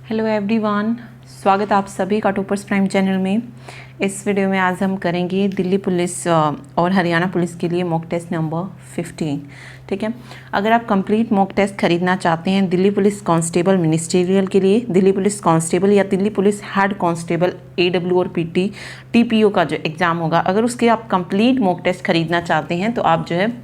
Hello everyone, स्वागत आप सभी का टॉपर्स प्राइम चैनल में। इस वीडियो में आज हम करेंगे दिल्ली पुलिस और हरियाणा पुलिस के लिए मॉक टेस्ट नंबर 15। ठीक है, अगर आप कंप्लीट मॉक टेस्ट खरीदना चाहते हैं दिल्ली पुलिस कांस्टेबल मिनिस्ट्रियल के लिए, दिल्ली पुलिस कांस्टेबल या Delhi police head constable AW और PT TPO का जो एग्ज़ाम होगा, अगर उसके आप कंप्लीट मॉक टेस्ट खरीदना चाहते हैं तो आप जो है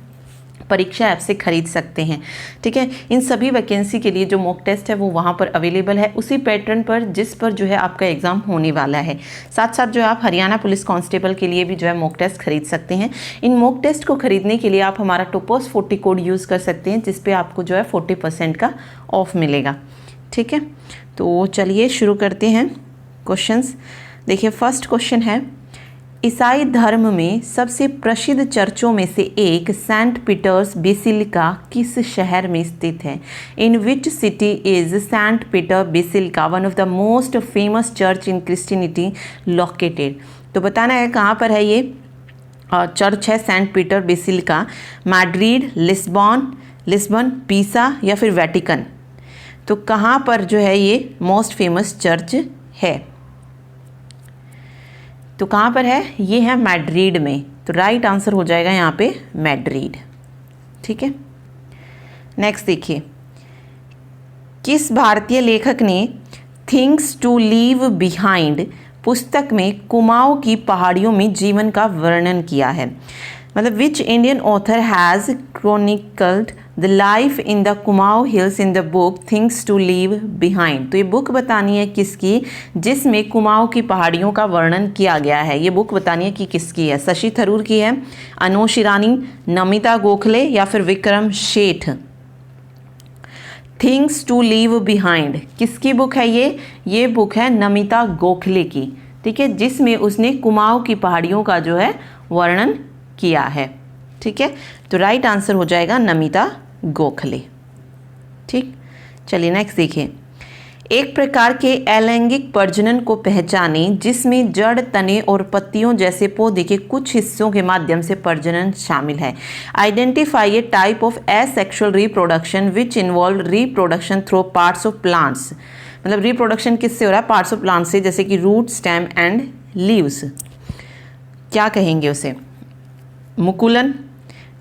परीक्षा ऐप से खरीद सकते हैं। ठीक है, इन सभी वैकेंसी के लिए जो मॉक टेस्ट है वो वहाँ पर अवेलेबल है, उसी पैटर्न पर जिस पर जो है आपका एग्ज़ाम होने वाला है। साथ साथ जो है आप हरियाणा पुलिस कांस्टेबल के लिए भी जो है मॉक टेस्ट खरीद सकते हैं। इन मॉक टेस्ट को खरीदने के लिए आप हमारा टॉपर्स 40 कोड यूज़ कर सकते हैं, जिस पे आपको जो है 40% का ऑफ मिलेगा। ठीक है, तो चलिए शुरू करते हैं क्वेश्चंस। देखिए, फर्स्ट क्वेश्चन है, ईसाई धर्म में सबसे प्रसिद्ध चर्चों में से एक सेंट पीटर्स बेसिलिका किस शहर में स्थित है? In which city is Saint Peter Basilica one of the most famous church in Christianity located? तो बताना है कहाँ पर है ये चर्च है Saint Peter Basilica. Madrid, Lisbon, Pisa या फिर वेटिकन? तो कहाँ पर जो है ये मोस्ट फेमस चर्च है? तो कहाँ पर है? ये है मैड्रिड में। तो राइट आंसर हो जाएगा यहाँ पे मैड्रिड। ठीक है, नेक्स्ट देखिए, किस भारतीय लेखक ने थिंग्स टू लीव बिहाइंड पुस्तक में कुमाऊं की पहाड़ियों में जीवन का वर्णन किया है? मतलब which Indian author has chronicled the life in the Kumaon hills in the book things to leave behind? तो ये बुक बतानी है किसकी, जिसमें कुमाऊं की पहाड़ियों का वर्णन किया गया है। ये बुक बतानी है कि किसकी है। शशि थरूर की है, अनोश ईरानी, नमिता गोखले या फिर Vikram Sheth? Things to leave behind किसकी बुक है? ये बुक है नमिता गोखले की। ठीक है, जिसमें उसने कुमाऊं की पहाड़ियों का जो है वर्णन किया है। ठीक है, तो राइट आंसर हो जाएगा नमिता गोखले। ठीक, चलिए नेक्स्ट देखिए, एक प्रकार के अलैंगिक प्रजनन को पहचाने जिसमें जड़, तने और पत्तियों जैसे पौधे के कुछ हिस्सों के माध्यम से प्रजनन शामिल है। Identify A type of asexual reproduction which involve reproduction through parts of plants. मतलब रिप्रोडक्शन किससे हो रहा है? पार्ट्स ऑफ प्लांट्स से, जैसे कि रूट, स्टेम एंड लीव्स। क्या कहेंगे उसे? मुकुलन,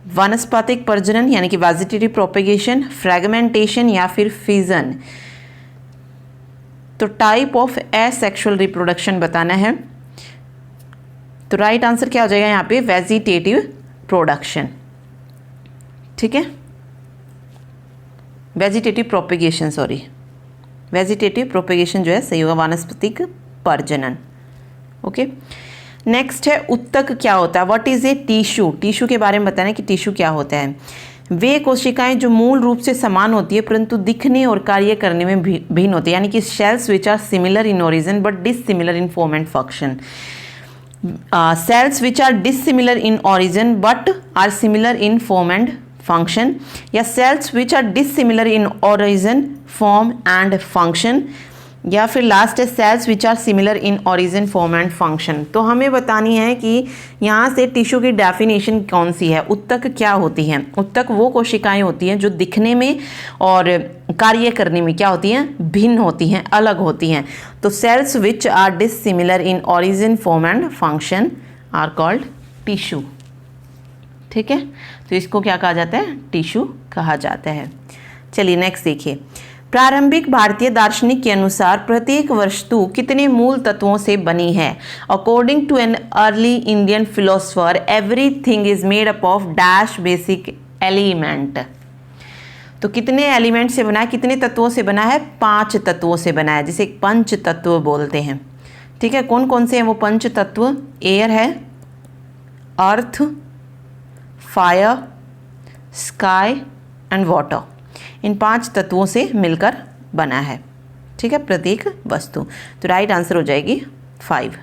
वानस्पतिक प्रजनन यानी कि वेजिटेटिव प्रोपेगेशन, फ्रेगमेंटेशन या फिर फिजन? तो टाइप ऑफ एसेक्सुअल रिप्रोडक्शन बताना है। तो राइट आंसर क्या हो जाएगा यहाँ पे? Vegetative production. ठीक है, vegetative propagation, sorry, vegetative propagation जो है सही होगा, वानस्पतिक प्रजनन। ओके, नेक्स्ट है, उत्तक क्या होता है? What is a tissue? Tissue के बारे में बताना है कि टिश्यू क्या होता है। वे कोशिकाएं जो मूल रूप से समान होती है परंतु दिखने और कार्य करने में भिन्न होती है, यानी कि cells which are similar in origin but dissimilar in form and function. Cells which are dissimilar in origin but are similar in form and function, या cells which are dissimilar in origin, form and function, या फिर last है cells which are similar in origin, form and function. तो हमें बतानी है कि यहाँ से टिश्यू की डेफिनेशन कौन सी है। उत्तक क्या होती हैं? उत्तक वो कोशिकाएं होती हैं जो दिखने में और कार्य करने में क्या होती हैं? भिन्न होती हैं, अलग होती हैं। तो cells which are dissimilar in origin, form and function are called tissue. ठीक है, तो इसको क्या कहा जाता है? टिश्यू कहा जाता है। चलिए नेक्स्ट देखिए, प्रारंभिक भारतीय दार्शनिक के अनुसार प्रत्येक वस्तु कितने मूल तत्वों से बनी है? According to an early Indian philosopher everything is made up of dash basic element. तो कितने एलिमेंट से बना है, कितने तत्वों से बना है? 5 तत्वों से बना है, जिसे पंच तत्व बोलते हैं। ठीक है, कौन कौन से हैं वो पंच तत्व? एयर है, अर्थ, फायर, स्काई एंड वाटर। इन 5 तत्वों से मिलकर बना है। ठीक है, प्रत्येक वस्तु। तो राइट आंसर हो जाएगी 5।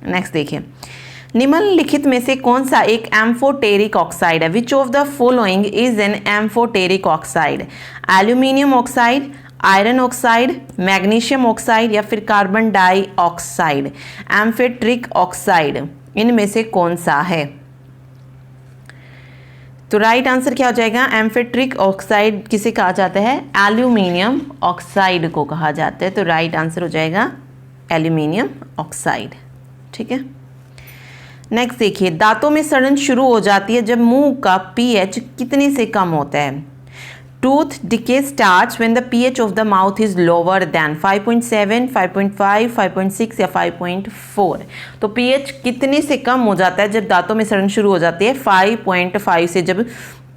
नेक्स्ट देखिए, निम्नलिखित में से कौन सा एक एम्फोटेरिक ऑक्साइड है? Which of the following is an amphoteric oxide? Aluminium oxide, iron oxide, magnesium oxide या फिर कार्बन डाइऑक्साइड? एम्फोटेरिक ऑक्साइड इनमें से कौन सा है? तो राइट आंसर क्या हो जाएगा, एम्फेट्रिक ऑक्साइड किसे कहा जाता है, एल्यूमिनियम ऑक्साइड को कहा जाता है। तो राइट आंसर हो जाएगा एल्यूमिनियम ऑक्साइड। ठीक है, नेक्स्ट देखिए, दांतों में सड़न शुरू हो जाती है जब मुंह का पीएच कितने से कम होता है। Tooth decay starts when the pH of the mouth is lower than 5.7, 5.5, 5.6 या 5.4। तो पीएच कितने से कम हो जाता है जब दांतों में सड़न शुरू हो जाती है, 5.5 से जब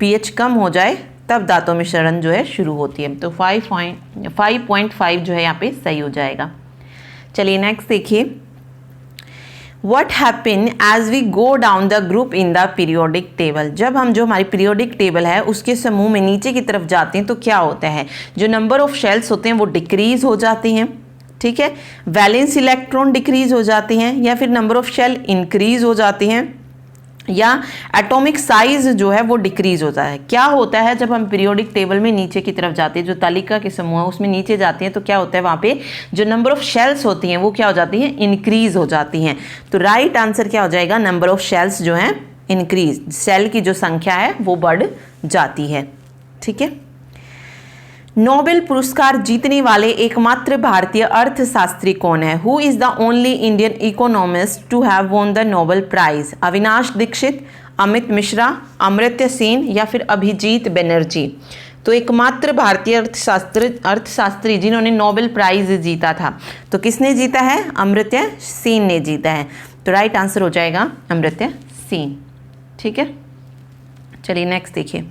पीएच कम हो जाए तब दांतों में सड़न जो है शुरू होती है। तो 5.5 जो है यहाँ पे सही हो जाएगा। चलिए नेक्स्ट देखिए, What happen as we go down the group in the periodic table? जब हम जो हमारी पीरियोडिक टेबल है उसके समूह में नीचे की तरफ जाते हैं तो क्या होता है, जो नंबर ऑफ शेल्स होते हैं वो डिक्रीज हो जाते हैं। ठीक है, वैलेंस इलेक्ट्रॉन डिक्रीज हो जाते हैं, या फिर नंबर ऑफ शेल इंक्रीज हो जाते हैं, या एटॉमिक साइज जो है वो डिक्रीज होता है। क्या होता है जब हम पीरियोडिक टेबल में नीचे की तरफ जाते हैं, जो तालिका के समूह है उसमें नीचे जाते हैं, तो क्या होता है वहाँ पे जो नंबर ऑफ शेल्स होती हैं वो क्या हो जाती हैं, इंक्रीज हो जाती हैं। तो राइट आंसर क्या हो जाएगा, नंबर ऑफ शेल्स जो हैं इंक्रीज, सेल की जो संख्या है वो बढ़ जाती है। ठीक है, नोबेल पुरस्कार जीतने वाले एकमात्र भारतीय अर्थशास्त्री कौन है। Who is the only Indian economist to have won the Nobel prize. Avinash Dixit, Amit Mishra, Amartya Sen या फिर अभिजीत बनर्जी। तो एकमात्र भारतीय अर्थशास्त्री जिन्होंने नोबेल प्राइज जीता था, तो किसने जीता है, अमर्त्य सेन ने जीता है। तो राइट आंसर हो जाएगा अमर्त्य सेन। ठीक है, चलिए नेक्स्ट देखिए,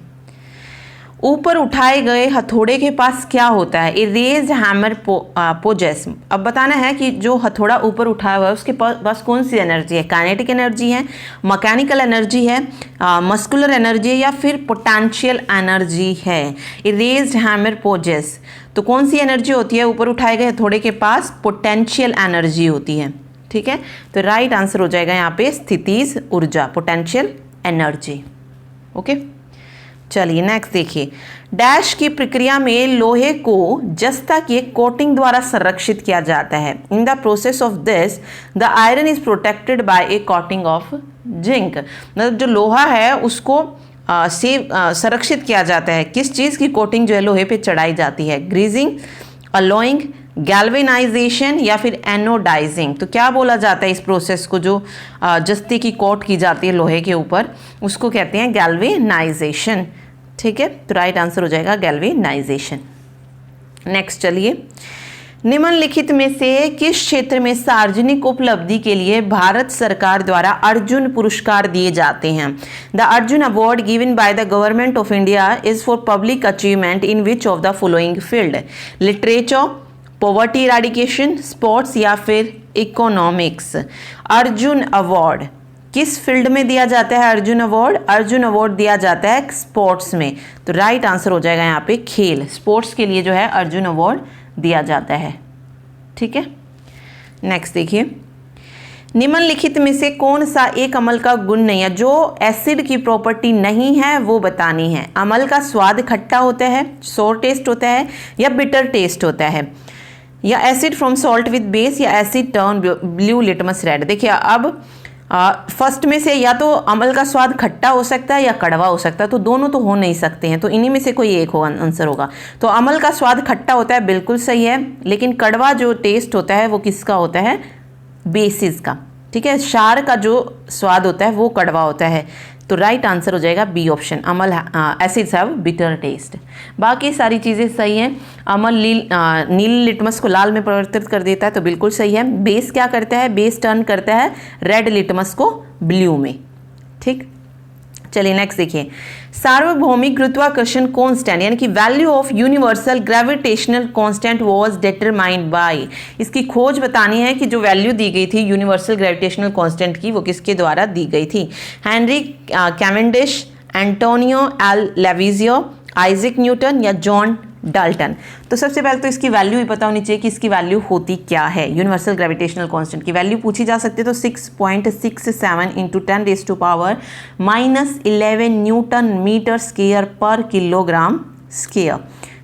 ऊपर उठाए गए हथौड़े के पास क्या होता है। ए रेज हैमर पोजेस। अब बताना है कि जो हथौड़ा ऊपर उठाया हुआ है उसके पास कौन सी एनर्जी है, काइनेटिक एनर्जी है, मैकेनिकल एनर्जी है, मस्कुलर एनर्जी है, या फिर पोटेंशियल एनर्जी है। ए रेज हैमर पोजेस, तो कौन सी एनर्जी होती है ऊपर उठाए गए हथौड़े के पास, पोटेंशियल एनर्जी होती है। ठीक है, तो राइट आंसर हो जाएगा यहाँ पे स्थितिज ऊर्जा, पोटेंशियल एनर्जी। ओके, चलिए नेक्स्ट देखिए, डैश की प्रक्रिया में लोहे को जस्ता की कोटिंग द्वारा संरक्षित किया जाता है। In the process of this the iron is protected by A coating of zinc. मतलब जो लोहा है उसको संरक्षित किया जाता है, किस चीज़ की कोटिंग जो है लोहे पे चढ़ाई जाती है, ग्रीजिंग, अलोइंग, गैल्वेनाइजेशन या फिर एनोडाइजिंग। तो क्या बोला जाता है इस प्रोसेस को, जो जस्ते की कोट की जाती है लोहे के ऊपर, उसको कहते हैं गैल्वेनाइजेशन। ठीक है, तो राइट आंसर हो जाएगा गैल्वेनाइजेशन। नेक्स्ट चलिए, निम्नलिखित में से किस क्षेत्र में सार्वजनिक उपलब्धि के लिए भारत सरकार द्वारा अर्जुन पुरस्कार दिए जाते हैं। The Arjun award given by the government of India is for public achievement in which of the following field. Literature, poverty eradication, sports या फिर इकोनॉमिक्स। अर्जुन अवार्ड किस फील्ड में दिया जाता है अर्जुन अवार्ड? अर्जुन अवार्ड दिया जाता है स्पोर्ट्स में। तो राइट आंसर हो जाएगा यहाँ पे खेल, स्पोर्ट्स के लिए जो है अर्जुन अवार्ड दिया जाता है। ठीक है, नेक्स्ट देखिए, निम्नलिखित में से कौन सा एक अम्ल का गुण नहीं है जो एसिड की प्रॉपर्टी नहीं है, वो बतानी है। अम्ल का स्वाद खट्टा होता है, सोर टेस्ट होता है या बिटर टेस्ट होता है, या acid from salt with base, या acid turn blue litmus red. देखिए अब फर्स्ट में से या तो अम्ल का स्वाद खट्टा हो सकता है या कड़वा हो सकता है, तो दोनों तो हो नहीं सकते हैं, तो इन्हीं में से कोई एक होगा आंसर होगा। तो अम्ल का स्वाद खट्टा होता है, बिल्कुल सही है, लेकिन कड़वा जो टेस्ट होता है वो किसका होता है? बेसिस का। ठीक है, क्षार का जो स्वाद होता है वो कड़वा होता है। तो राइट आंसर हो जाएगा बी ऑप्शन, अम्ल एसिड्स हैव बिटर टेस्ट। बाकी सारी चीज़ें सही हैं। अम्ल नील लिटमस को लाल में परिवर्तित कर देता है, तो बिल्कुल सही है। बेस क्या करता है? बेस टर्न करता है रेड लिटमस को ब्लू में। ठीक, चलिए नेक्स्ट देखिए, सार्वभौमिक गुरुत्वाकर्षण कांस्टेंट यानी कि value of universal gravitational constant was determined by. इसकी खोज बतानी है कि जो वैल्यू दी गई थी यूनिवर्सल ग्रेविटेशनल कांस्टेंट की, वो किसके द्वारा दी गई थी? Henry Cavendish, Antoine L Lavoisier, Isaac Newton या जॉन डाल्टन। तो सबसे पहले तो इसकी वैल्यू ही पता होनी चाहिए कि इसकी वैल्यू होती क्या है। यूनिवर्सल ग्रेविटेशनल कांस्टेंट की वैल्यू पूछी जा सकती है, तो 6.67 इंटू 10⁻⁻11 न्यूटन मीटर स्क्वायर पर किलोग्राम स्क्वायर।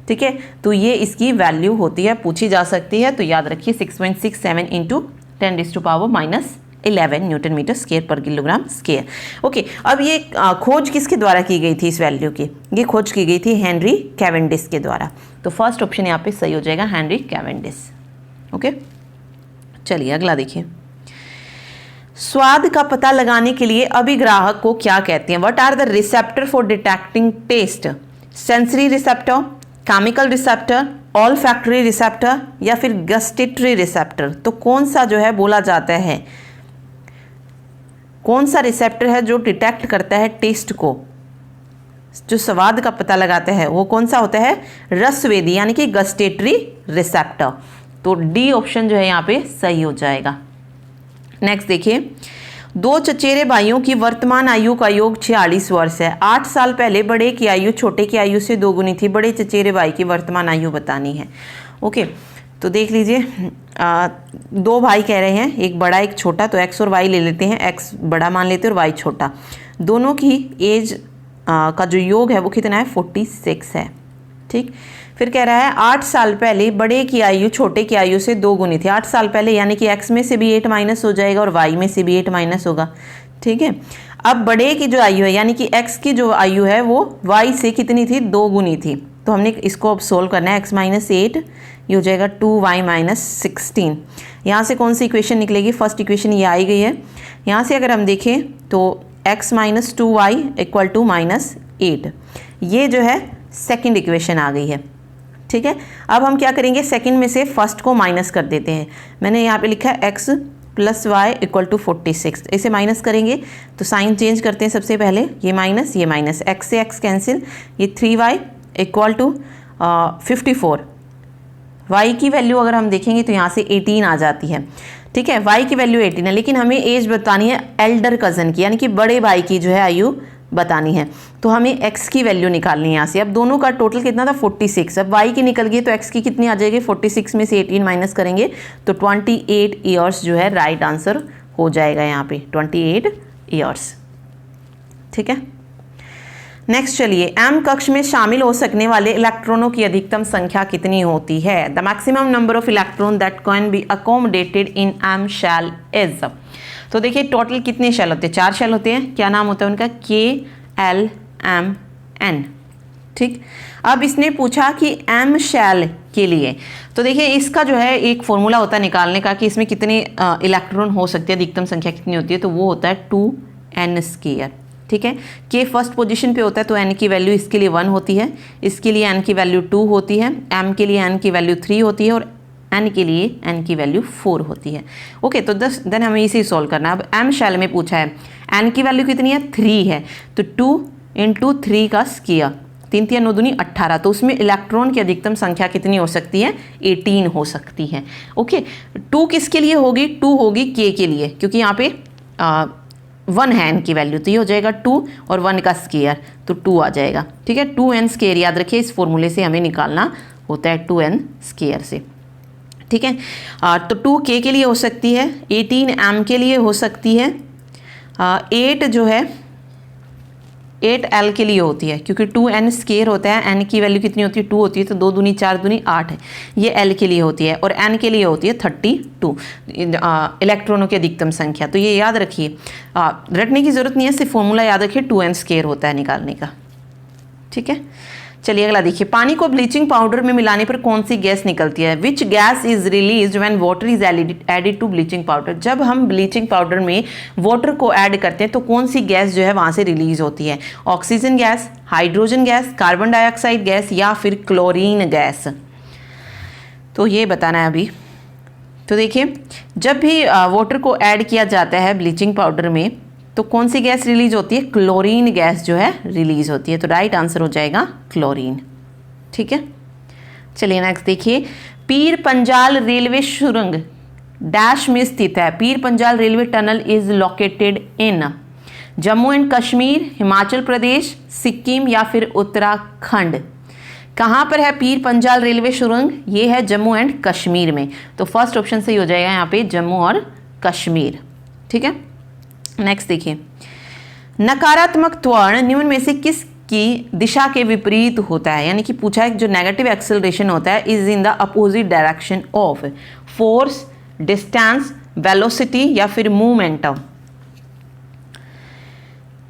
ठीक है, तो ये इसकी वैल्यू होती है, पूछी जा सकती है, तो याद रखिए 6.67 इंटू 10⁻⁻11। 11 न्यूटन मीटर स्क्वायर पर किलोग्राम स्क्वायर। ओके, अब ये खोज किसके द्वारा की गई थी इस वैल्यू की? ये खोज की गई थी हेनरी कैवेंडिश के द्वारा। तो फर्स्ट ऑप्शन यहाँ पे सही हो जाएगा, हेनरी कैवेंडिश। ओके, चलिए अगला देखिए। स्वाद का पता लगाने के लिए अभिग्राहक को क्या कहते हैं? What are the receptor for detecting test? Sensory receptor, chemical receptor, olfactory receptor या फिर गस्टेटरी रिसेप्टर? तो कौन सा जो है बोला जाता है, कौन सा रिसेप्टर है जो डिटेक्ट करता है टेस्ट को, जो स्वाद का पता लगाता है, वो कौन सा होता है? रसवेदी यानी कि गस्टेटरी रिसेप्टर। तो डी ऑप्शन जो है यहाँ पे सही हो जाएगा। नेक्स्ट देखिए, दो चचेरे भाइयों की वर्तमान आयु का योग 46 वर्ष है। 8 साल पहले बड़े की आयु छोटे की आयु से 2 गुनी थी। बड़े चचेरे भाई की वर्तमान आयु बतानी है। ओके, तो देख लीजिए, 2 भाई कह रहे हैं, एक बड़ा एक छोटा, तो एक्स और वाई ले लेते हैं। एक्स बड़ा मान लेते हैं और वाई छोटा। दोनों की एज का जो योग है वो कितना है? 46 है। ठीक, फिर कह रहा है 8 साल पहले बड़े की आयु छोटे की आयु से 2 गुनी थी। 8 साल पहले यानी कि x में से भी 8 माइनस हो जाएगा और y में से भी 8 माइनस होगा। ठीक है, अब बड़े की जो आयु है यानी कि x की जो आयु है वो y से कितनी थी? 2 गुनी थी। तो हमने इसको अब सोल्व करना है। x माइनस 8 ये हो जाएगा 2y माइनस 16। यहाँ से कौन सी इक्वेशन निकलेगी? फर्स्ट इक्वेशन ये आई गई है। यहाँ से अगर हम देखें तो x minus 2y equal to minus 8, ये जो है सेकेंड इक्वेशन आ गई है। ठीक है, अब हम क्या करेंगे? सेकंड में से फर्स्ट को माइनस कर देते हैं। मैंने यहाँ पे लिखा है x plus y equal to 46। इसे माइनस करेंगे तो साइन चेंज करते हैं। सबसे पहले ये माइनस, x से x कैंसिल, ये 3y इक्वल टू 54। y की वैल्यू अगर हम देखेंगे तो यहाँ से 18 आ जाती है। ठीक है, y की वैल्यू 18 है, लेकिन हमें एज बतानी है एल्डर कज़न की, यानी कि बड़े भाई की जो है आयु बतानी है। तो हमें x की वैल्यू निकालनी है यहाँ से। अब दोनों का टोटल कितना था? 46। अब y की निकल गई तो x की कितनी आ जाएगी? 46 में से 18 माइनस करेंगे तो 28 ईयर्स जो है राइट आंसर हो जाएगा यहाँ पे, 28 ईयर्स। ठीक है, नेक्स्ट चलिए, m कक्ष में शामिल हो सकने वाले इलेक्ट्रॉनों की अधिकतम संख्या कितनी होती है? The maximum number of electron that can be accommodated in m shell is. तो देखिए टोटल कितने शेल होते हैं? 4 शेल होते हैं। क्या नाम होता है उनका? KLMN। ठीक, अब इसने पूछा कि m शेल के लिए, तो देखिए इसका जो है एक फॉर्मूला होता है निकालने का कि इसमें कितने इलेक्ट्रॉन हो सकते हैं, अधिकतम संख्या कितनी होती है, तो वो होता है 2n²। ठीक है, K फर्स्ट पोजीशन पे होता है तो n की वैल्यू इसके लिए 1 होती है, इसके लिए n की वैल्यू 2 होती है, m के लिए n की वैल्यू 3 होती है और n के लिए n की वैल्यू 4 होती है। ओके, तो देन हमें इसे सॉल्व करना है। अब m शेल में पूछा है, n की वैल्यू कितनी है? 3 है, तो 2 × 3 का स्क्वायर, 3 × 9 = 18। तो उसमें इलेक्ट्रॉन की अधिकतम संख्या कितनी हो सकती है? 18 हो सकती है। ओके, 2 किसके लिए होगी? 2 होगी K के लिए, क्योंकि यहाँ पे 1 है n की वैल्यू, तो ये हो जाएगा 2 और 1 का स्क्वायर, तो 2 आ जाएगा। ठीक है, 2n² याद रखिए, इस फॉर्मूले से हमें निकालना होता है 2n² से। ठीक है, तो 2K के लिए हो सकती है, 18 m के लिए हो सकती है, 8 जो है 8L के लिए होती है, क्योंकि 2n² होता है, n की वैल्यू कितनी होती है? 2 होती है, तो 2 दूनी 4 दूनी 8 है, ये L के लिए होती है, और n के लिए होती है 32 इलेक्ट्रॉनों की अधिकतम संख्या। तो ये याद रखिए, रटने की जरूरत नहीं है, सिर्फ फॉर्मूला याद रखिए, 2n² होता है निकालने का। ठीक है, चलिए अगला देखिए, पानी को ब्लीचिंग पाउडर में मिलाने पर कौन सी गैस निकलती है? Which gas is release when water is added to bleaching powder. जब हम ब्लीचिंग पाउडर में वाटर को ऐड करते हैं तो कौन सी गैस जो है वहां से रिलीज होती है? Oxygen gas, hydrogen gas, carbon dioxide gas या फिर क्लोरीन गैस? तो ये बताना है अभी। तो देखिए, जब भी वाटर को ऐड किया जाता है ब्लीचिंग पाउडर में तो कौन सी गैस रिलीज होती है? क्लोरीन गैस जो है रिलीज होती है, तो राइट आंसर हो जाएगा क्लोरीन। ठीक है, चलिए नेक्स्ट देखिए, पीर पंजाल रेलवे सुरंग डैश में स्थित है। Pir Panjal railway tunnel is located in Jammu and Kashmir, Himachal Pradesh, Sikkim या फिर उत्तराखंड। कहाँ पर है पीर पंजाल रेलवे सुरंग? ये है जम्मू एंड कश्मीर में, तो फर्स्ट ऑप्शन सही हो जाएगा यहाँ पे, जम्मू और कश्मीर। ठीक है, नेक्स्ट देखिए, नकारात्मक त्वरण निम्न में से किसकी दिशा के विपरीत होता है? यानी कि पूछा है जो नेगेटिव एक्सेलरेशन होता है is in the opposite direction of force, distance, velocity या फिर मोमेंटम।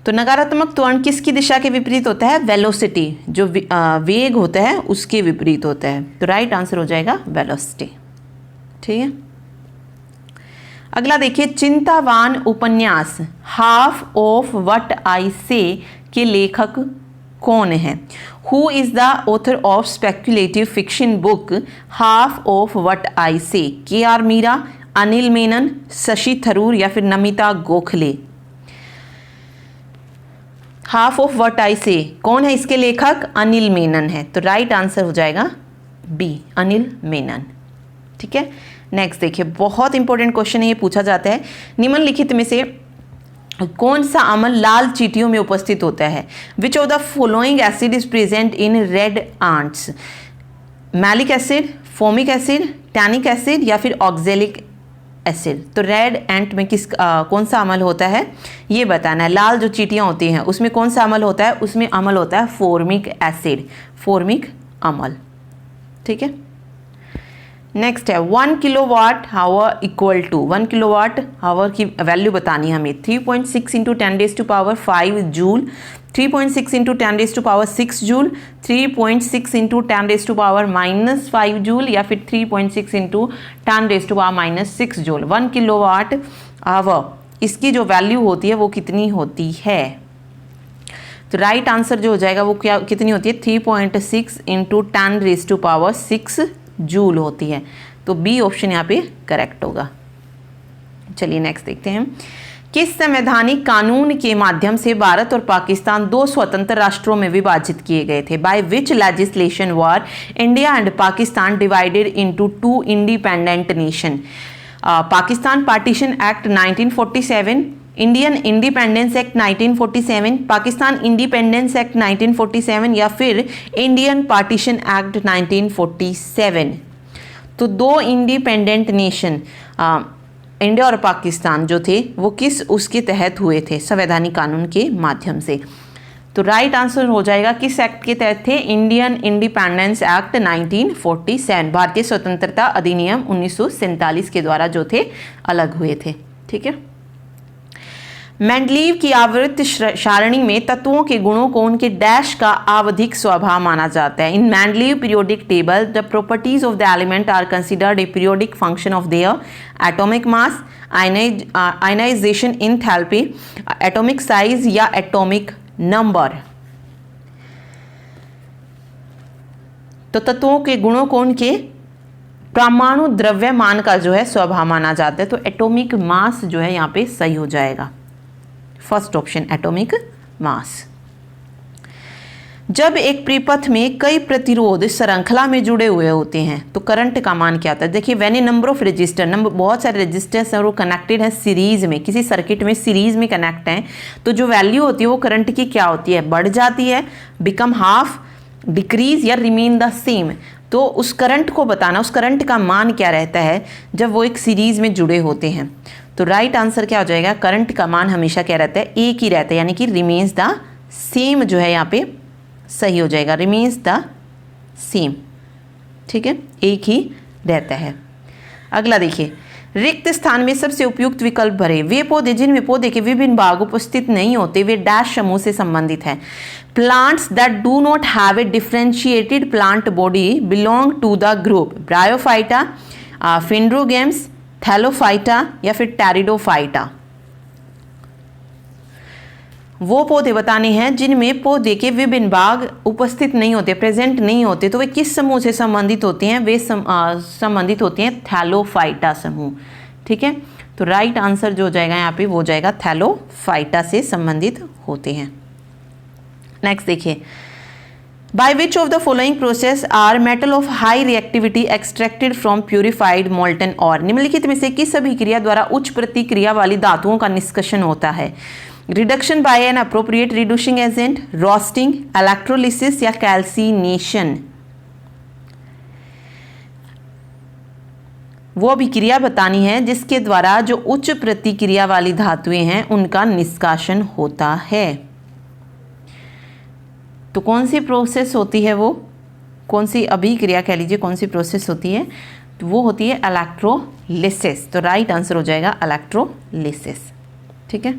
तो नकारात्मक त्वरण किसकी दिशा के विपरीत होता है? वेलोसिटी, जो वेग होता है उसके विपरीत होता है। तो राइट आंसर हो जाएगा वेलोसिटी। ठीक है, अगला देखिए, चिंतावान उपन्यास हाफ ऑफ व्हाट आई से के लेखक कौन है? Who is the author of speculative fiction book half of what I से? KR मीरा, अनिल मेनन, शशि थरूर या फिर Namita Gokhale? Half of what I से कौन है इसके लेखक? अनिल मेनन है। तो राइट आंसर हो जाएगा बी, अनिल मेनन। ठीक है, नेक्स्ट देखिए, बहुत इंपॉर्टेंट क्वेश्चन है, ये पूछा जाता है, निम्नलिखित में से कौन सा अम्ल लाल चींटियों में उपस्थित होता है? Which of the following acid is present in red ants? Malic acid, formic acid, tannic acid या फिर ऑक्जेलिक एसिड? तो रेड एंट में कौन सा अम्ल होता है ये बताना है। लाल जो चींटियां होती हैं उसमें कौन सा अम्ल होता है? उसमें अम्ल होता है फॉर्मिक एसिड, फॉर्मिक अम्ल। ठीक है, नेक्स्ट है 1 kilowatt hour equal to, 1 kilowatt hour की वैल्यू बतानी है हमें। 3.6 into 10⁵ joule, 3.6 into 10⁻6 joule, 3.6 into 10⁻⁻5 joule या फिर 3.6 इंटू 10⁻⁻6 जूल। 1 किलोवाट आवर इसकी जो वैल्यू होती है वो कितनी होती है? तो राइट आंसर जो हो जाएगा वो क्या कितनी होती है? 3.6 इंटू 10⁻6 जूल होती है। तो बी ऑप्शन यहाँ पे करेक्ट होगा। चलिए नेक्स्ट देखते हैं, किस संवैधानिक कानून के माध्यम से भारत और पाकिस्तान दो स्वतंत्र राष्ट्रों में विभाजित किए गए थे? By which legislation were India and Pakistan divided into two independent nation? Pakistan partition act 1947, Indian independence act 1947, Pakistan independence act 1947 या फिर इंडियन पार्टीशन एक्ट 1947। तो दो इंडिपेंडेंट नेशन इंडिया और पाकिस्तान जो थे वो किस उसके तहत हुए थे? संवैधानिक कानून के माध्यम से। तो राइट आंसर हो जाएगा किस एक्ट के तहत थे? इंडियन इंडिपेंडेंस एक्ट 1947, भारतीय स्वतंत्रता अधिनियम 1947 के द्वारा जो थे अलग हुए थे। ठीक है, मेंडलीव की आवृत्ति सारणी में तत्वों के गुणों को उनके डैश का आवधिक स्वभाव माना जाता है। In Mendeleev periodic table the properties of the element are considered a periodic function of their atomic mass, ionization enthalpy, atomic size या एटॉमिक नंबर। तो तत्वों के गुणों को उनके परमाणु द्रव्यमान का जो है स्वभाव माना जाता है। तो एटॉमिक मास जो है यहाँ पे सही हो जाएगा, फर्स्ट ऑप्शन एटॉमिक मास। जब एक परिपथ में कई प्रतिरोध श्रृंखला में जुड़े हुए होते हैं तो करंट का मान क्या होता है? देखिए, when A number of register, number बहुत सारे रजिस्टर्स और वो कनेक्टेड है सीरीज में, किसी सर्किट में सीरीज में कनेक्ट हैं, तो जो वैल्यू होती है वो करंट की क्या होती है? बढ़ जाती है, बिकम हाफ, डिक्रीज या रिमेन द सेम। तो उस करंट को बताना, उस करंट का मान क्या रहता है जब वो एक सीरीज में जुड़े होते हैं? तो राइट आंसर क्या हो जाएगा? करंट का मान हमेशा क्या रहता है? एक ही रहता है, यानी कि रिमेन्स द सेम जो है यहाँ पे सही हो जाएगा, रिमेन्स द सेम। ठीक है, एक ही रहता है। अगला देखिए, रिक्त स्थान में सबसे उपयुक्त विकल्प भरे। वे पौधे जिनमें पौधे के विभिन्न भाग उपस्थित नहीं होते वे डैश समूह से संबंधित हैं। Plants that do not have a differentiated plant body belong to the group bryophyta, phanerogams, thallophyta या फिर टेरिडोफाइटा। वो पौधे बताने हैं जिनमें पौधे के विभिन्न भाग उपस्थित नहीं होते, प्रेजेंट नहीं होते, तो वे किस समूह से संबंधित होते हैं? वे संबंधित होते हैं थैलोफाइटा समूह। ठीक है, तो राइट आंसर जो हो जाएगा यहाँ पे वो हो जाएगा थैलोफाइटा से संबंधित होते हैं। नेक्स्ट देखिए, by which of the following process are metal of high reactivity extracted from purified molten ore? निम्नलिखित में से किस अभिक्रिया द्वारा उच्च प्रतिक्रिया वाली धातुओं का निष्कर्षण होता है? Reduction by an appropriate reducing agent, roasting, electrolysis या कैल्सिनेशन। वो अभिक्रिया बतानी है जिसके द्वारा जो उच्च प्रतिक्रिया वाली धातुएं हैं उनका निष्कासन होता है। तो कौन सी प्रोसेस होती है वो? कौन सी अभिक्रिया कह लीजिए, कौन सी प्रोसेस होती है, तो वो होती है इलेक्ट्रोलिसिस। तो राइट आंसर हो जाएगा इलेक्ट्रोलिसिस। ठीक है,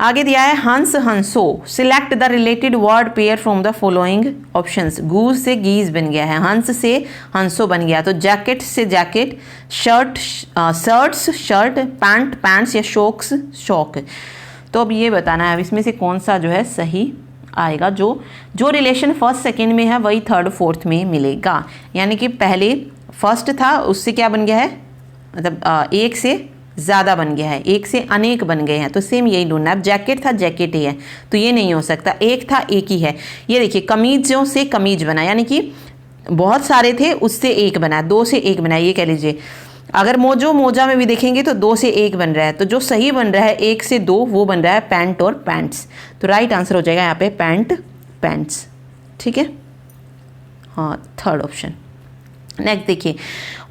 आगे दिया है हंस हंसो, select the related word pair from the following options. गूज से गीज बन गया है, हंस से हंसो बन गया, तो जैकेट से jacket, shirt shirts shirt, pant pants, या शॉक्स शॉक। तो अब ये बताना है अब इसमें से कौन सा जो है सही आएगा। जो रिलेशन फर्स्ट सेकेंड में है वही थर्ड फोर्थ में मिलेगा, यानी कि पहले फर्स्ट था उससे क्या बन गया है, मतलब एक से ज़्यादा बन गया है, एक से अनेक बन गए हैं, तो सेम यही ढूंढना। अब जैकेट था जैकेट ही है, तो ये नहीं हो सकता, एक था एक ही है। ये देखिए कमीजों से कमीज बना, यानी कि बहुत सारे थे उससे एक बना, दो से एक बना, ये कह लीजिए। अगर मोजा में भी देखेंगे तो दो से एक बन रहा है, तो जो सही बन रहा है एक से दो वो बन रहा है पैंट और पैंट्स। तो राइट आंसर हो जाएगा यहाँ पे पैंट पैंट्स। ठीक है, हाँ थर्ड ऑप्शन। नेक्स्ट देखिए,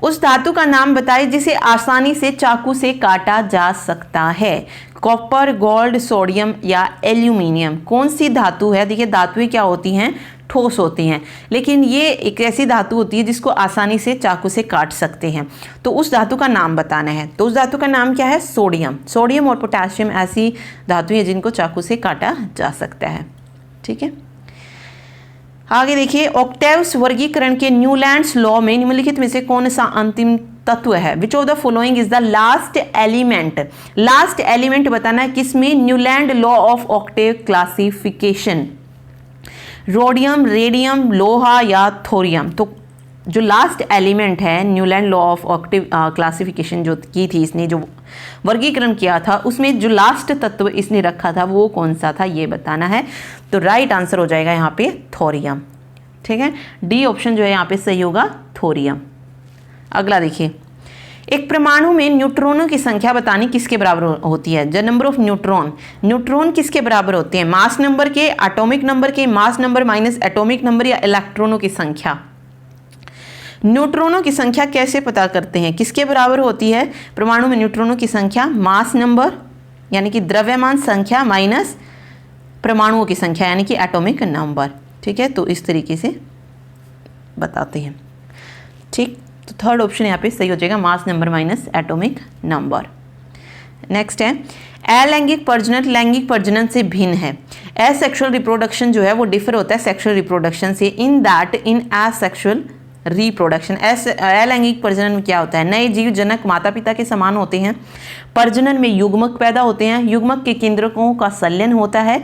उस धातु का नाम बताइए जिसे आसानी से चाकू से काटा जा सकता है। कॉपर, गोल्ड, सोडियम या एल्यूमिनियम। कौन सी धातु है? देखिए धातुएं क्या होती हैं, ठोस होती हैं, लेकिन ये एक ऐसी धातु होती है जिसको आसानी से चाकू से काट सकते हैं। तो उस धातु का नाम बताना है। तो उस धातु का नाम क्या है? सोडियम। सोडियम और पोटेशियम ऐसी धातु है जिनको चाकू से काटा जा सकता है। ठीक है, आगे देखिए, ऑक्टेव्स वर्गीकरण के न्यूलैंड्स लॉ में निम्नलिखित में से कौन सा अंतिम तत्व है? Which of the following is the last element? Last element बताना है किसमें? Newland law of octave classification. Rhodium, radium, लोहा या थोरियम। तो जो लास्ट एलिमेंट है Newland law of octave classification जो की थी इसने, जो वर्गीकरण किया था, उसमें जो लास्ट तत्व इसने रखा था वो कौन सा था ये बताना है। तो राइट आंसर हो जाएगा यहाँ पे थोरियम। ठीक है, डी ऑप्शन जो है यहाँ पे सही होगा, थोरियम। अगला देखिए, एक परमाणु में न्यूट्रॉनों की संख्या बतानी किसके बराबर होती है? The number of neutron. Neutron किसके बराबर होते हैं? मास नंबर के, एटॉमिक नंबर के, mass number minus atomic number, या इलेक्ट्रॉनों की संख्या? न्यूट्रॉनों की संख्या कैसे पता करते हैं, किसके बराबर होती है परमाणु में न्यूट्रॉनों की संख्या? मास नंबर यानी कि द्रव्यमान संख्या माइनस परमाणुओं की संख्या यानी कि एटॉमिक नंबर। ठीक है, तो इस तरीके से बताते हैं। ठीक, तो थर्ड ऑप्शन यहाँ पे सही हो जाएगा, mass number minus atomic number. Next है, अलैंगिक प्रजनन लैंगिक प्रजनन से भिन्न है। एसेक्सुअल रिप्रोडक्शन जो है वो डिफर होता है सेक्सुअल रिप्रोडक्शन से, in that in asexual reproduction. अलैंगिक प्रजनन में क्या होता है? नए जीव जनक माता पिता के समान होते हैं। प्रजनन में युग्मक पैदा होते हैं, युग्मक के केंद्रकों का संलयन होता है,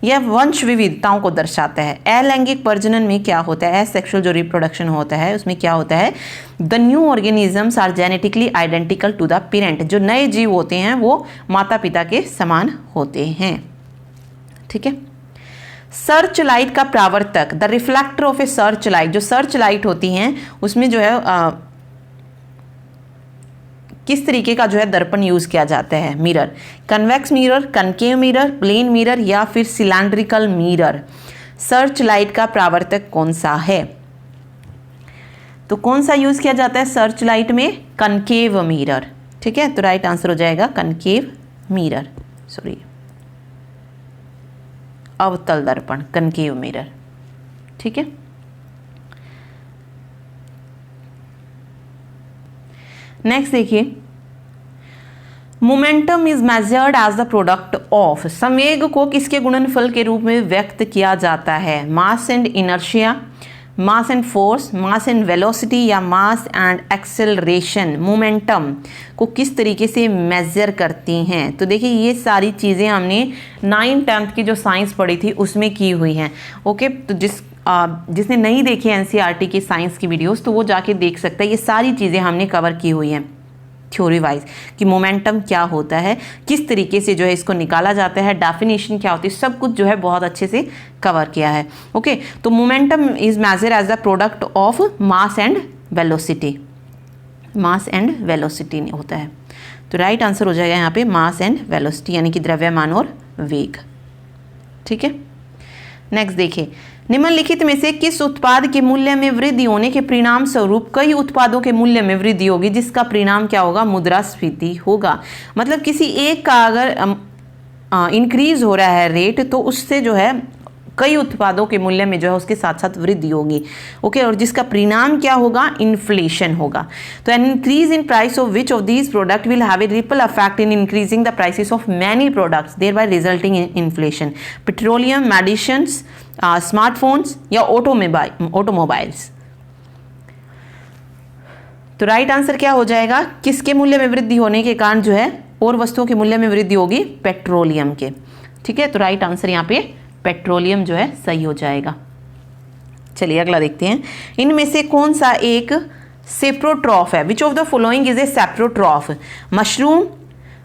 यह वंश विविधताओं को दर्शाता है। अलैंगिक प्रजनन में क्या होता है? एसेक्सुअल जो रिप्रोडक्शन होता है उसमें क्या होता है? The new organisms are genetically identical to the parent. जो नए जीव होते हैं वो माता पिता के समान होते हैं। ठीक है, सर्च लाइट का प्रावर्तक, the reflector of a search light. जो सर्च लाइट होती हैं उसमें जो है किस तरीके का जो है दर्पण यूज किया जाता है? Mirror, convex mirror, concave mirror, plane mirror या फिर सिलेंड्रिकल मिरर। सर्च लाइट का प्रावर्तक कौन सा है? तो कौन सा यूज किया जाता है सर्च लाइट में? Concave mirror. ठीक है, तो राइट आंसर हो जाएगा कनकेव मिरर, सॉरी अवतल दर्पण, कनकेव मिरर। ठीक है, नेक्स्ट देखिए, momentum is measured as the product of. संवेग को किसके गुणनफल के रूप में व्यक्त किया जाता है? Mass and inertia, mass and force, mass and velocity या मास एंड एक्सेलरेशन। मोमेंटम को किस तरीके से मेजर करती हैं? तो देखिए ये सारी चीज़ें हमने 9th 10th की जो साइंस पढ़ी थी उसमें की हुई हैं। ओके, तो जिसने नहीं देखी एनसीईआरटी की साइंस की वीडियोस तो वो जाके देख सकता है। ये सारी चीज़ें हमने कवर की हुई हैं थ्योरी वाइज कि मोमेंटम क्या होता है, किस तरीके से जो है इसको निकाला जाता है, डेफिनेशन क्या होती है, सब कुछ जो है बहुत अच्छे से कवर किया है। ओके, तो momentum is measure as the product of mass and velocity. Mass and velocity होता है, तो राइट आंसर हो जाएगा यहाँ पे मास एंड वेलोसिटी यानी कि द्रव्यमान और वेग। ठीक है, नेक्स्ट देखिए, निम्नलिखित में से किस उत्पाद के मूल्य में वृद्धि होने के परिणाम स्वरूप कई उत्पादों के मूल्य में वृद्धि होगी, जिसका परिणाम क्या होगा? मुद्रास्फीति होगा। मतलब किसी एक का अगर इंक्रीज हो रहा है रेट तो उससे जो है कई उत्पादों के मूल्य में जो है उसके साथ साथ वृद्धि होगी। ओके, और जिसका परिणाम क्या होगा, इन्फ्लेशन होगा। तो an increase in price of which of these product will have a ripple effect in increasing the prices of many products thereby resulting in inflation. Petroleum, medicines, smartphones या automobiles. तो right answer क्या हो जाएगा, किसके मूल्य में वृद्धि होने के कारण जो है और वस्तुओं के मूल्य में वृद्धि होगी, पेट्रोलियम के। ठीक है, तो राइट आंसर यहाँ पे पेट्रोलियम जो है सही हो जाएगा। चलिए अगला देखते हैं, इनमें से कौन सा एक सेप्रोट्रॉफ है, which of the following is a saprotroph, mushroom,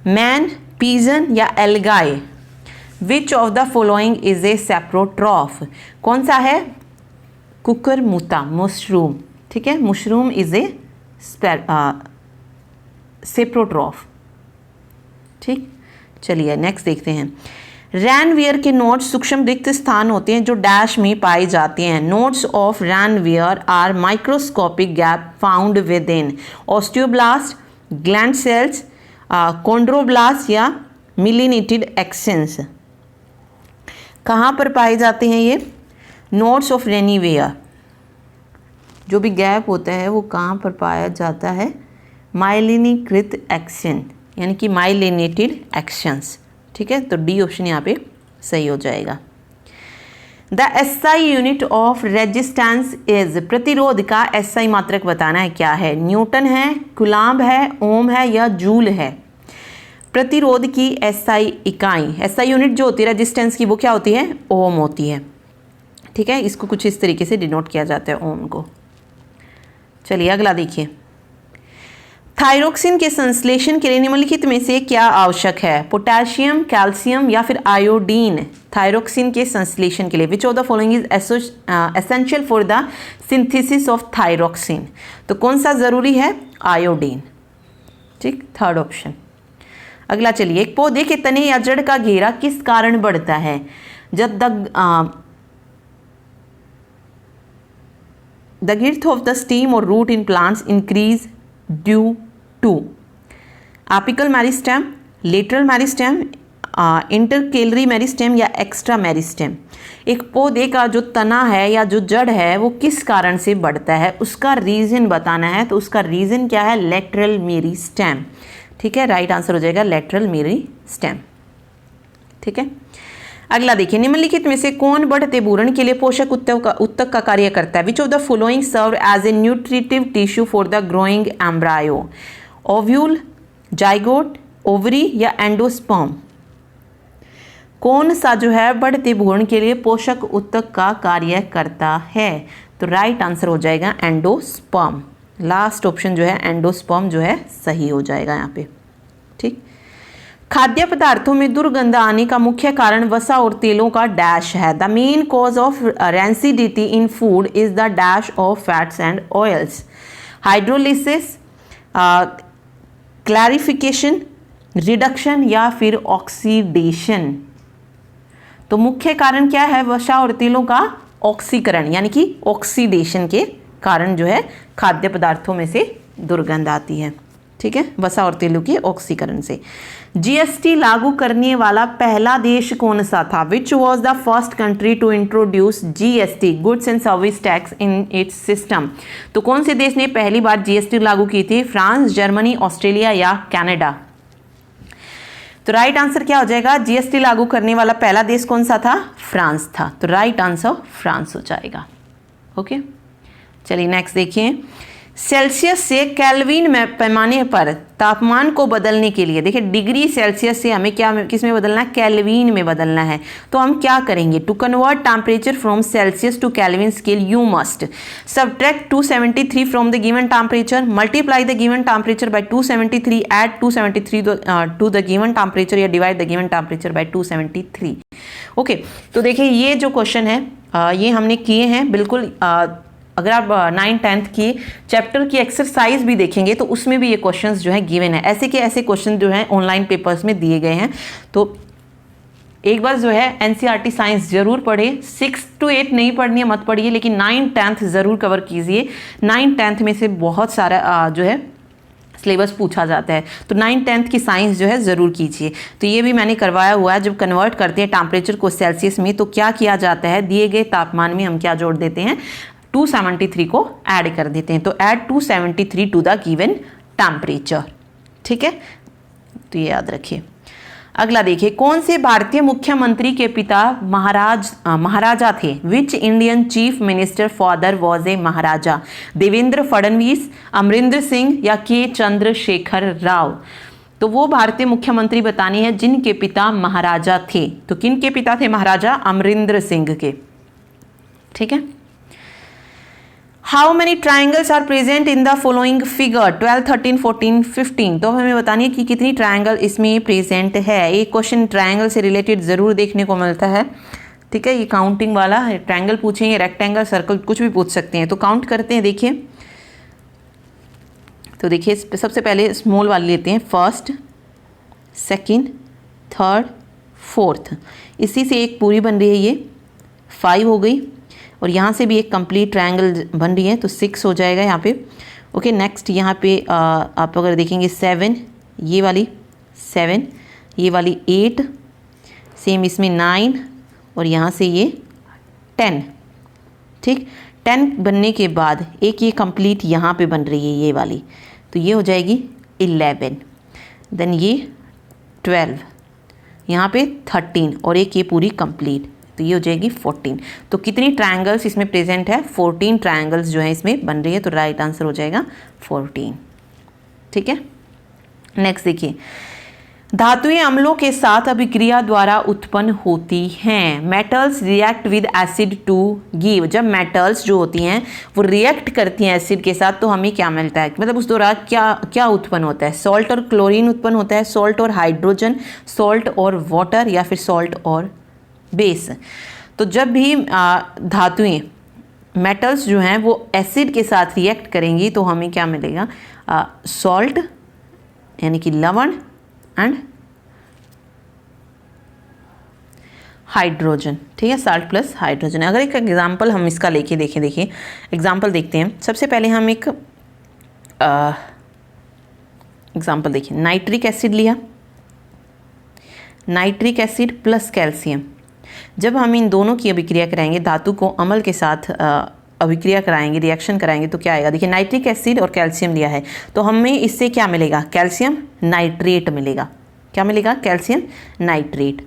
man, pigeon या algae. Which of the following is a saprotroph, कौन सा है, कुकुरमुता, मशरूम। ठीक है, मशरूम इज ए सेप्रोट्रॉफ। ठीक, चलिए नेक्स्ट देखते हैं, रैनवियर के नोट्स सूक्ष्म रिक्त स्थान होते हैं जो डैश में पाए जाते हैं। Nodes of Ranvier are microscopic gap found within osteoblast, gland cells, chondroblast या मिलिनेटेड एक्सेंस। कहाँ पर पाए जाते हैं ये नोट्स ऑफ रैनवियर, जो भी गैप होता है वो कहाँ पर पाया जाता है, माइलिनीकृत एक्शन यानी कि माइलिनेटेड एक्शंस। ठीक है, तो डी ऑप्शन यहाँ पे सही हो जाएगा। The SI unit of resistance is, प्रतिरोध का एसआई मात्रक बताना है, क्या है, न्यूटन है, कुलाम्ब है, ओम है या जूल है। प्रतिरोध की एसआई इकाई, एसआई यूनिट जो होती है रेजिस्टेंस की, वो क्या होती है, ओम होती है। ठीक है, इसको कुछ इस तरीके से डिनोट किया जाता है ओम को। चलिए अगला देखिए, थायरोक्सिन के संश्लेषण के लिए निम्नलिखित में से क्या आवश्यक है, पोटेशियम, कैल्शियम या फिर आयोडीन। थायरोक्सिन के संश्लेषण के लिए विच of the following is essential for the synthesis of thyroxine, तो कौन सा जरूरी है, आयोडीन। ठीक, थर्ड ऑप्शन। अगला चलिए, एक पौधे के तने या जड़ का घेरा किस कारण बढ़ता है, जब the girth of the stem or root in plants increase due to apical meristem, lateral meristem, intercalary meristem या एक्स्ट्रा मेरिस्टेम। एक पौधे का जो तना है या जो जड़ है वो किस कारण से बढ़ता है, उसका रीजन बताना है। तो उसका रीजन क्या है, लेटरल मेरिस्टेम। ठीक है, राइट आंसर हो जाएगा लेटरल मेरिस्टेम। ठीक है, अगला देखिए, निम्नलिखित में से कौन बढ़ते भ्रूण के लिए पोषक उत्तक का कार्य करता है। Which of the following serve as a nutritive tissue for the growing embryo, ovule, zygote, ovary या एंडोस्पर्म। कौन सा जो है बढ़ते भ्रूण के लिए पोषक उत्तक का कार्य करता है, तो राइट आंसर हो जाएगा एंडोस्पर्म। लास्ट ऑप्शन जो है एंडोस्पर्म जो है सही हो जाएगा यहाँ पे। ठीक, खाद्य पदार्थों में दुर्गंध आने का मुख्य कारण वसा और तेलों का डैश है। The main cause of rancidity in food is the dash of fats and oils, hydrolysis, clarification, reduction या फिर ऑक्सीडेशन। तो मुख्य कारण क्या है वसा और तेलों का, ऑक्सीकरण यानी कि ऑक्सीडेशन के कारण जो है खाद्य पदार्थों में से दुर्गंध आती है। ठीक है, वसा और तेलों के ऑक्सीकरण से। जीएसटी लागू करने वाला पहला देश कौन सा था, which was the first country to introduce GST, goods and service tax, in its system. तो कौन से देश ने पहली बार जीएसटी लागू की थी, फ्रांस, जर्मनी, ऑस्ट्रेलिया या कनाडा। तो राइट आंसर क्या हो जाएगा, जीएसटी लागू करने वाला पहला देश कौन सा था, फ्रांस था। तो राइट आंसर फ्रांस हो जाएगा। ओके, चलिए नेक्स्ट देखिए, सेल्सियस से केल्विन में पैमाने पर तापमान को बदलने के लिए, देखिए डिग्री सेल्सियस से हमें क्या किस में बदलना है, केल्विन में बदलना है। तो हम क्या करेंगे, to convert temperature from Celsius to Kelvin scale you must subtract 273 from the given temperature, multiply the given temperature by 273, add 273 to the given temperature या divide the given temperature by 273। Okay, तो देखिए ये जो question है ये हमने किए हैं बिल्कुल। अगर आप 9th 10th की चैप्टर की एक्सरसाइज भी देखेंगे तो उसमें भी ये क्वेश्चंस जो है गिवन है। ऐसे के ऐसे क्वेश्चन जो हैं ऑनलाइन पेपर्स में दिए गए हैं। तो एक बार जो है एनसीईआरटी साइंस जरूर पढ़े, 6 to 8 नहीं पढ़नी है मत पढ़िए, लेकिन 9th 10th जरूर कवर कीजिए। 9th 10th में से बहुत सारा जो है सिलेबस पूछा जाता है। तो 9th-10th की साइंस जो है ज़रूर कीजिए। तो ये भी मैंने करवाया हुआ है। जब कन्वर्ट करते हैं टेम्परेचर को सेल्सियस में तो क्या किया जाता है, दिए गए तापमान में हम क्या जोड़ देते हैं, 273 को ऐड कर देते हैं। तो add 273 to the given temperature. ठीक है, तो ये याद रखिए। अगला देखिए, कौन से भारतीय मुख्यमंत्री के पिता महाराजा थे? Which Indian chief minister father was a maharaja? Devendra Fadnavis, Amarinder Singh या के चंद्रशेखर राव? तो वो भारतीय मुख्यमंत्री बतानी है जिनके पिता महाराजा थे। तो किन के पिता थे महाराजा? अमरिंदर सिंह के। ठीक है। How many triangles are present in the following figure? 12, 13, 14, 15। तो हमें बतानी है कि कितनी ट्राइंगल इसमें प्रेजेंट है। एक क्वेश्चन ट्राइंगल से रिलेटेड ज़रूर देखने को मिलता है। ठीक है, ये काउंटिंग वाला है। ट्राइंगल पूछेंगे, रेक्टेंगल, सर्कल, कुछ भी पूछ सकते हैं। तो काउंट करते हैं, देखिए। तो देखिए, सबसे पहले स्मॉल वाली लेते हैं, फर्स्ट, सेकेंड, थर्ड, फोर्थ। इसी से एक पूरी बन रही है, ये 5 हो गई। और यहाँ से भी एक कंप्लीट ट्रायंगल बन रही है, तो 6 हो जाएगा यहाँ पे। ओके, नेक्स्ट यहाँ पे आप अगर देखेंगे 7, ये वाली 7, ये वाली 8, सेम इसमें 9, और यहाँ से ये 10। ठीक, 10 बनने के बाद एक ये कंप्लीट यहाँ पे बन रही है, ये वाली, तो ये हो जाएगी 11। देन ये 12, यहाँ पे 13, और एक ये पूरी कंप्लीट, तो ये हो जाएगी 14। तो कितनी ट्रायंगल्स इसमें प्रेजेंट है? 14 ट्रायंगल्स जो है इसमें बन रही है। तो राइट आंसर हो जाएगा 14। ठीक है, नेक्स्ट देखिए, धातुएं अम्लों के साथ अभिक्रिया द्वारा उत्पन्न होती हैं। Metals react with acid to give. जब मेटल्स जो होती हैं वो रिएक्ट करती हैं एसिड के साथ, तो हमें क्या मिलता है, मतलब उस दौरान क्या क्या उत्पन्न होता है? सॉल्ट और क्लोरीन उत्पन्न होता है, सॉल्ट और हाइड्रोजन, सॉल्ट और वाटर, या फिर सॉल्ट और बेस। तो जब भी धातुएं, मेटल्स जो हैं वो एसिड के साथ रिएक्ट करेंगी तो हमें क्या मिलेगा? सॉल्ट यानी कि लवण एंड हाइड्रोजन। ठीक है, साल्ट प्लस हाइड्रोजन। अगर एक एग्जांपल हम इसका लेके देखें, देखिए एग्जांपल देखते हैं। सबसे पहले हम एक एग्जांपल देखिए, नाइट्रिक एसिड लिया, नाइट्रिक एसिड प्लस कैल्शियम। जब हम इन दोनों की अभिक्रिया कराएंगे, धातु को अम्ल के साथ अभिक्रिया कराएंगे, रिएक्शन कराएंगे, तो क्या आएगा? देखिए, नाइट्रिक एसिड और कैल्शियम लिया है, तो हमें इससे क्या मिलेगा? कैल्शियम नाइट्रेट मिलेगा। क्या मिलेगा? Calcium nitrate.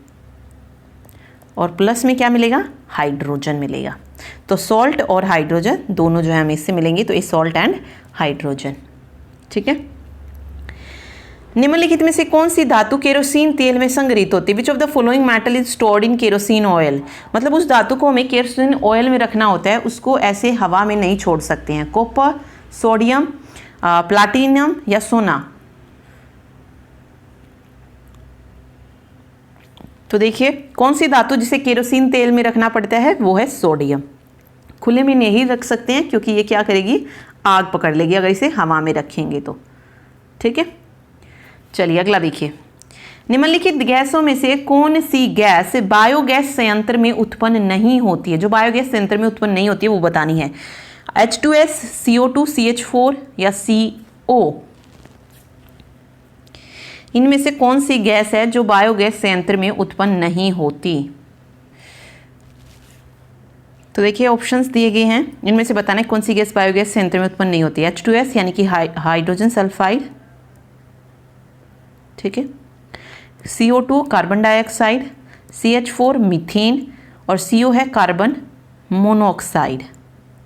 और प्लस में क्या मिलेगा? हाइड्रोजन मिलेगा। तो सॉल्ट और हाइड्रोजन दोनों जो है हमें इससे मिलेंगे, तो ये सॉल्ट एंड हाइड्रोजन। ठीक है, निम्नलिखित में से कौन सी धातु केरोसिन तेल में संग्रहित होती है? Which of the following metal is stored in kerosene oil? मतलब उस धातु को हमें केरोसिन ऑयल में रखना होता है, उसको ऐसे हवा में नहीं छोड़ सकते हैं। कॉपर, सोडियम, प्लाटिनम या सोना? तो देखिए, कौन सी धातु जिसे केरोसिन तेल में रखना पड़ता है? वो है सोडियम। खुले में नहीं रख सकते हैं क्योंकि ये क्या करेगी? आग पकड़ लेगी अगर इसे हवा में रखेंगे तो। ठीक है, चलिए अगला देखिए, निम्नलिखित गैसों में से कौन सी गैस बायोगैस संयंत्र में उत्पन्न नहीं होती है? जो बायोगैस संयंत्र में उत्पन्न नहीं होती है वो बतानी है। H2S, CO2, CH4 या CO? इनमें से कौन सी गैस है जो बायोगैस संयंत्र में उत्पन्न नहीं होती? तो देखिए, ऑप्शंस दिए गए हैं, इनमें से बताना है कौन सी गैस बायोगैस संयंत्र में उत्पन्न नहीं होती है। H2S यानी कि हाइड्रोजन सल्फाइड, ठीक है, CO2 carbon dioxide, CH4 methane, और CO है कार्बन मोनोऑक्साइड।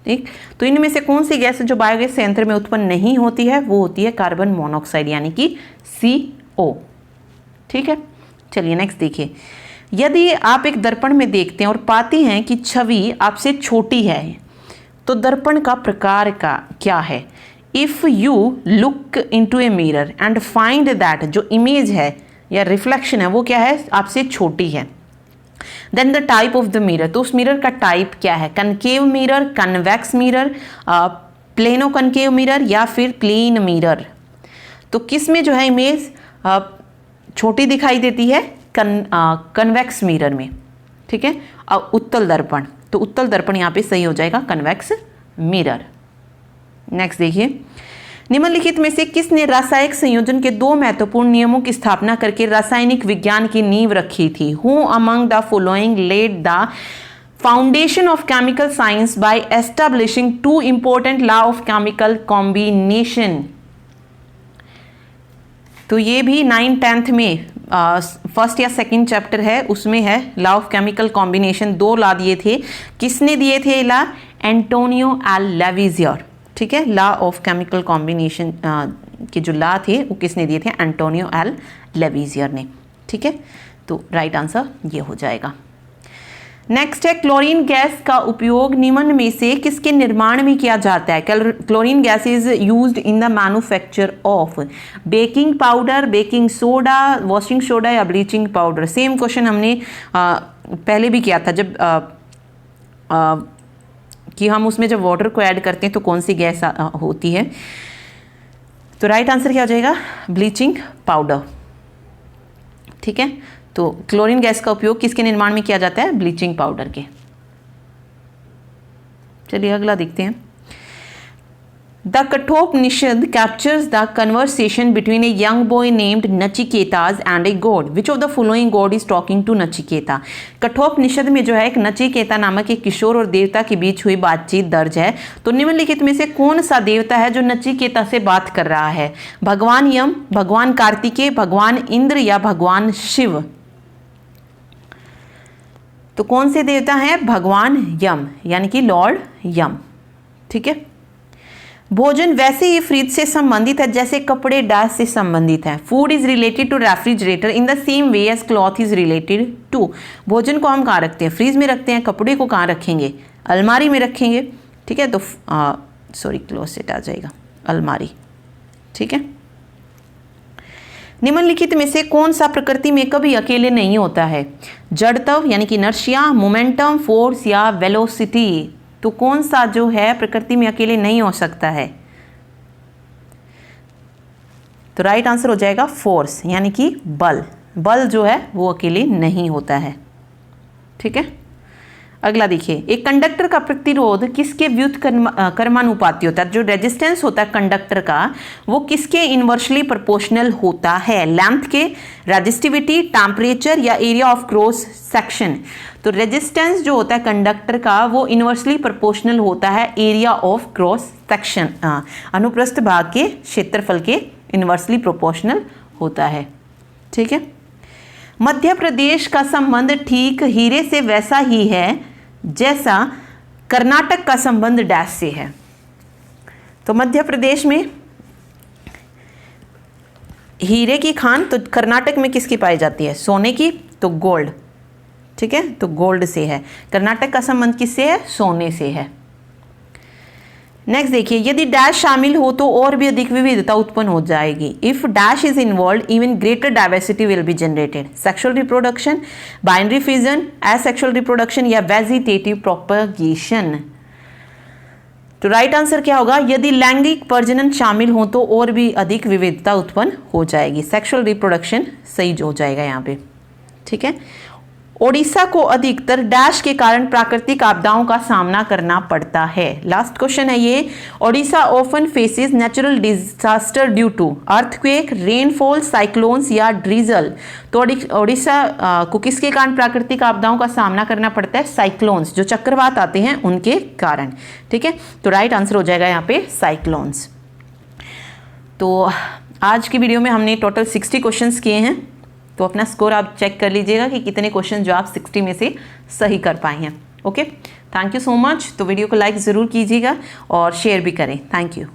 ठीक, तो इनमें से कौन सी गैस जो बायोगैस संयंत्र में उत्पन्न नहीं होती है? वो होती है कार्बन मोनोऑक्साइड यानी कि CO। ठीक है, चलिए नेक्स्ट देखिए, यदि आप एक दर्पण में देखते हैं और पाते हैं कि छवि आपसे छोटी है, तो दर्पण का प्रकार का क्या है? If you look into a mirror and find that, जो इमेज है या रिफ्लेक्शन है वो क्या है? आपसे छोटी है। Then the type of the mirror, तो उस मिरर का टाइप क्या है? Concave mirror, convex mirror, plano concave mirror या फिर प्लेन मिरर? तो किस में जो है इमेज छोटी दिखाई देती है? कन्वेक्स मिरर में। ठीक है, उत्तल दर्पण, तो उत्तल दर्पण यहाँ पे सही हो जाएगा, कन्वेक्स मिरर। नेक्स्ट देखिए, निम्नलिखित में से किसने रासायनिक संयोजन के दो महत्वपूर्ण नियमों की स्थापना करके रासायनिक विज्ञान की नींव रखी थी? Who among the following laid the foundation of chemical science by establishing two important law of chemical combination? तो ये भी 9th-10th में फर्स्ट या सेकंड चैप्टर है, उसमें है law of chemical combination. 2 law दिए थे। किसने दिए थे लॉ? Antonio L लेविजियर। ठीक है, लॉ ऑफ केमिकल कॉम्बिनेशन के जो लॉ थे वो किसने दिए थे? एंटोनियो एल लेविजियर ने। ठीक है, तो राइट आंसर ये हो जाएगा। नेक्स्ट है क्लोरीन गैस का उपयोग निम्न में से किसके निर्माण में किया जाता है? Chlorine gas is used in the manufacture of baking powder, baking soda, washing soda या ब्लीचिंग पाउडर। सेम क्वेश्चन हमने पहले भी किया था, जब कि हम उसमें जब वाटर को ऐड करते हैं तो कौन सी गैस होती है? तो राइट आंसर क्या हो जाएगा? Bleaching powder. ठीक है, तो क्लोरीन गैस का उपयोग किसके निर्माण में किया जाता है? ब्लीचिंग पाउडर के। चलिए अगला देखते हैं। The Kathopanishad captures the conversation between a young boy named Nachiketas and a god. Which of the following god is talking to Nachiketa? Kathopanishad में जो है एक नचिकेता नामक एक किशोर और देवता के बीच हुई बातचीत दर्ज है। तो निम्नलिखित में से कौन सा देवता है जो नचिकेता से बात कर रहा है? भगवान यम, भगवान कार्तिकेय, भगवान इंद्र या भगवान शिव? तो कौन से देवता हैं? भगवान यम, यानी कि लॉर्ड यम। ठीक है, भोजन वैसे ही फ्रिज से संबंधित है जैसे कपड़े डैश से संबंधित है। Food is related to refrigerator in the same way as cloth is related to. भोजन को हम कहाँ रखते हैं? फ्रिज में रखते हैं। कपड़े को कहाँ रखेंगे? अलमारी में रखेंगे। ठीक है, तो सॉरी क्लोसेट आ जाएगा, अलमारी। ठीक है, निम्नलिखित में से कौन सा प्रकृति में कभी अकेले नहीं होता है? जड़त्व यानी कि इनर्शिया, मोमेंटम, फोर्स या वेलोसिटी? तो कौन सा जो है प्रकृति में अकेले नहीं हो सकता है? तो राइट आंसर हो जाएगा फोर्स, यानी कि बल। बल जो है वो अकेले नहीं होता है। ठीक है, अगला देखिए। एक कंडक्टर का प्रतिरोध किसके व्युत कर्मानुपाती होता है? जो रेजिस्टेंस होता है कंडक्टर का वो किसके इनवर्सली प्रोपोर्शनल होता है? लेंथ के, रेजिस्टिविटी, टेम्परेचर या एरिया ऑफ क्रॉस सेक्शन? तो रेजिस्टेंस जो होता है कंडक्टर का वो इनवर्सली प्रोपोर्शनल होता है एरिया ऑफ क्रॉस सेक्शन, अनुप्रस्थ भाग के क्षेत्रफल के इनवर्सली प्रोपोर्शनल होता है। ठीक है, मध्य प्रदेश का संबंध ठीक हीरे से वैसा ही है जैसा कर्नाटक का संबंध डैश से है। तो मध्य प्रदेश में हीरे की खान तो कर्नाटक में किसकी पाई जाती है? सोने की, तो गोल्ड। ठीक है, तो गोल्ड से है। कर्नाटक का संबंध किससे है? सोने से है। नेक्स्ट देखिए, यदि डैश शामिल हो तो और भी अधिक विविधता उत्पन्न हो जाएगी। If dash is involve even greater diversity will be generated. Sexual reproduction, binary fission, asexual reproduction या वेजिटेटिव प्रोपगेशन? तो राइट आंसर क्या होगा? यदि लैंगिक प्रजनन शामिल हो तो और भी अधिक विविधता उत्पन्न हो जाएगी। सेक्सुअल रिप्रोडक्शन सही हो जाएगा यहाँ पे। ठीक है, ओडिशा को अधिकतर डैश के कारण प्राकृतिक आपदाओं का सामना करना पड़ता है। लास्ट क्वेश्चन है ये। Odisha often faces natural disaster due to earthquake, rainfall, cyclones या ड्रीजल? तो ओडिशा को किसके कारण प्राकृतिक आपदाओं का सामना करना पड़ता है? साइक्लोन्स, जो चक्रवात आते हैं उनके कारण। ठीक है, तो राइट आंसर हो जाएगा यहाँ पे साइक्लोन्स। तो आज की वीडियो में हमने टोटल 60 क्वेश्चंस किए हैं। तो अपना स्कोर आप चेक कर लीजिएगा कि कितने क्वेश्चन जो आप 60 में से सही कर पाए हैं। Okay, thank you so much. तो वीडियो को लाइक ज़रूर कीजिएगा और शेयर भी करें। Thank you.